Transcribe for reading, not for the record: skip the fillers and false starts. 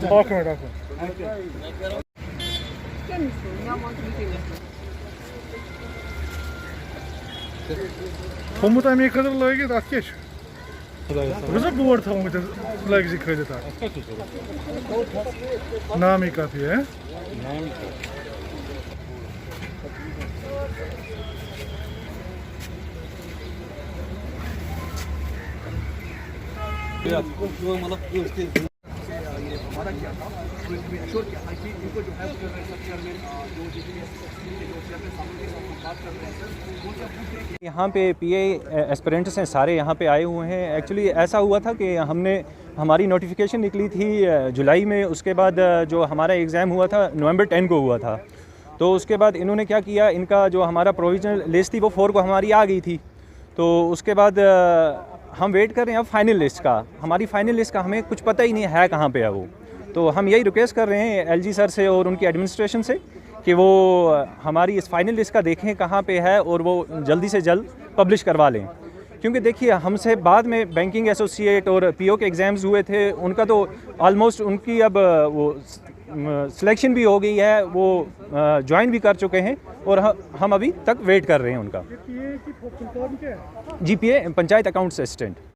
Document. Tomu tam kadar lagi dat geç. Bize bu orta tomu da lagi zikredi ta. Nami kapi है? यहाँ पे पीए aspirants हैं सारे यहाँ पे आए हुए हैं। एक्चुअली ऐसा हुआ था कि हमारी नोटिफिकेशन निकली थी जुलाई में, उसके बाद जो हमारा एग्ज़ाम हुआ था नवंबर 10 को हुआ था। तो उसके बाद इन्होंने क्या किया, इनका जो हमारा प्रोविजनल लिस्ट थी वो 4 को हमारी आ गई थी। तो उसके बाद हम वेट कर रहे हैं अब फाइनल लिस्ट का। हमारी फाइनल लिस्ट का हमें कुछ पता ही नहीं है कहाँ पे है वो। तो हम यही रिक्वेस्ट कर रहे हैं एलजी सर से और उनकी एडमिनिस्ट्रेशन से कि वो हमारी इस फाइनल लिस्ट का देखें कहाँ पे है और वो जल्दी से जल्द पब्लिश करवा लें। क्योंकि देखिए हमसे बाद में बैंकिंग एसोसिएट और पीओ के एग्ज़ाम्स हुए थे, उनका तो ऑलमोस्ट उनकी अब वो सिलेक्शन भी हो गई है, वो ज्वाइन भी कर चुके हैं और हम अभी तक वेट कर रहे हैं उनका। GPA panchayat account assistant.